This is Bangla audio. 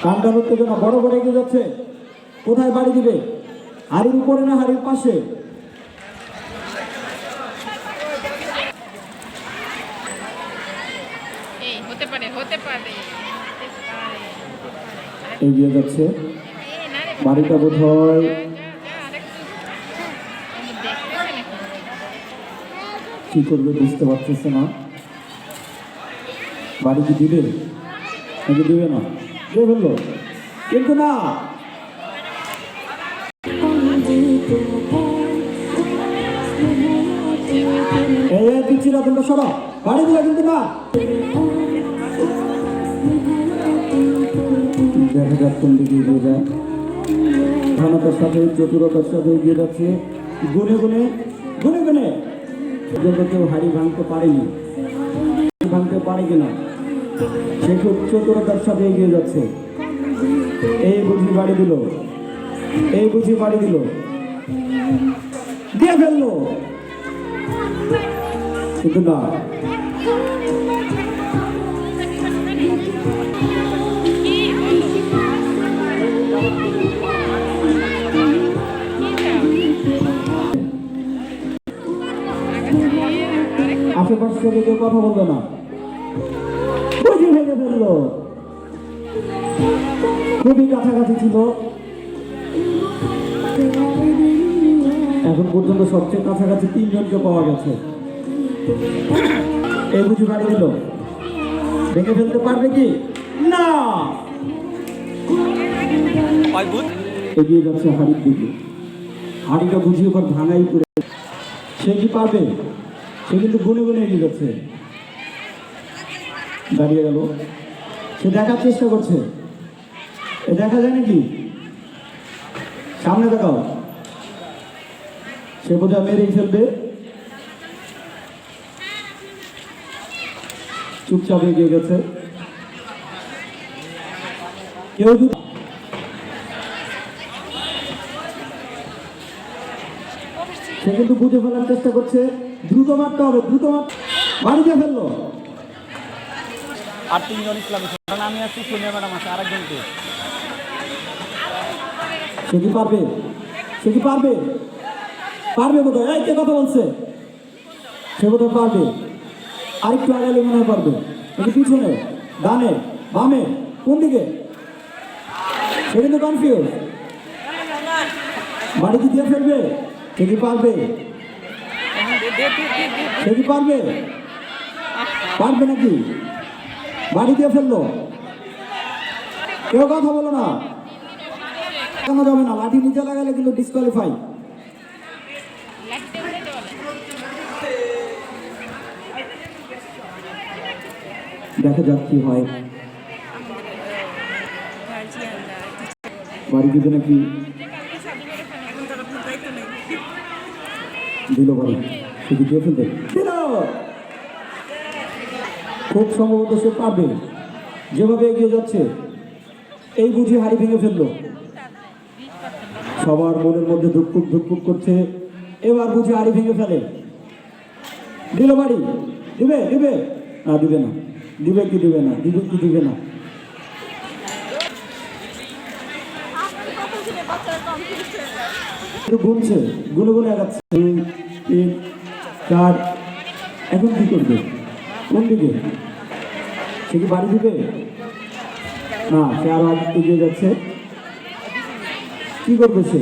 কান্ডার উত্তেজনা বড় বড় এগিয়ে যাচ্ছে। কোথায় বাড়ি দিবে? হাড়ির উপরে না হাড়ির পাশে? এগিয়ে যাচ্ছে। বাড়িটা বোধ হয় কি করবে বুঝতে পারতেছে না। বাড়ি কি দিবে নাকি দিবে না? দিয়ে ফেললো কিন্তু না। এই দিচ্ছি না, তোমরা সরা বাড়ি দিবে কিন্তু না। দেখা যাক কোন দিকে এগিয়ে যায়। ঘনতার সাথে চতুরতার সাথে এগিয়ে যাচ্ছে। গুনে গুনে গুনে গুনে পর্যন্ত কেউ হাড়ি ভাঙতে পারেনি। ভাঙতে পারে কিনা সে খুব চতুরতার সাথে এগিয়ে যাচ্ছে। এই বুঝি বাড়ি দিল, এই বুঝি বাড়ি দিল, দিয়ে ফেললো কিন্তু না। আশেপাশ থেকে কেউ কথা বলবে না, বুঝি ভেঙে ফেললো। খুবই কাছাকাছি ছিল। এখন পর্যন্ত সবচেয়ে কাছাকাছি 3 জনকে পাওয়া গেছে। এই বুঝি বাড়ি দিল, ভেঙে ফেলতে পারবে কি না। এগিয়ে যাচ্ছে হাড়ির দিকে। হাড়িটা বুঝি ওপর ভাঙাই করে। সে কি পারবে? সে কিন্তু গুনে গুনে এগিয়ে যাচ্ছে। দাঁড়িয়ে গেল। সে দেখার চেষ্টা করছে দেখা যায় নাকি। সামনে দেখাও। সে বোঝা মেরেই ফেলবে। চুপচাপ এগিয়ে গেছে। কেউ সে কিন্তু বুঝে ফেলার চেষ্টা করছে। দ্রুত মারতে হবে, দ্রুত বাড়িতে ফেললো। আর 3 জন ইসলামী আমি আছি, সোনিয়া ম্যাডাম আছে, আরেকজনকে। সে কি পারবে? সে কি পারবে? পারবে বোধ হয়। কে কথা বলছে? সে বোধ হয় পারবে। আরেকটু আগালে মনে হয় পারবে। এটা পিছনে, ডানে, বামে, কোন দিকে? সে কিন্তু কনফিউজ। বাড়ি কি দিয়ে ফেলবে? সে কি পারবে? সে কি পারবে? পারবে নাকি? বাড়ি দিয়ে ফেললো। কেউ কথা বলো না, কেন যাবে না। লাঠি নিচে লাগালে কিন্তু ডিসকোয়ালিফাই। দেখা যাক কি হয়। বাড়ি দিবে নাকি? দিল বাড়ি। শুধু দিয়ে ফেলতে দিল। খুব সম্ভবত সে পারবে। যেভাবে এগিয়ে যাচ্ছে এই বুঝি হাড়ি ভেঙে ফেললো। সবার মনের মধ্যে ধুকপুক ধুকপুক করছে। এবার বুঝি হাড়ি ভেঙে ফেলে। দিল বাড়ি। দিবে দিবে না, দিবে না। দিবে কি দিবে না? দিবে কি দিবে না? ঘুমছে, গুনে গুনে আগাচ্ছে। 2, 3, 4। এখন কি করবে? কোন দিকে? সে কি বাড়ি দিবে না? সে আরো এগিয়ে যাচ্ছে। কি করবে সে?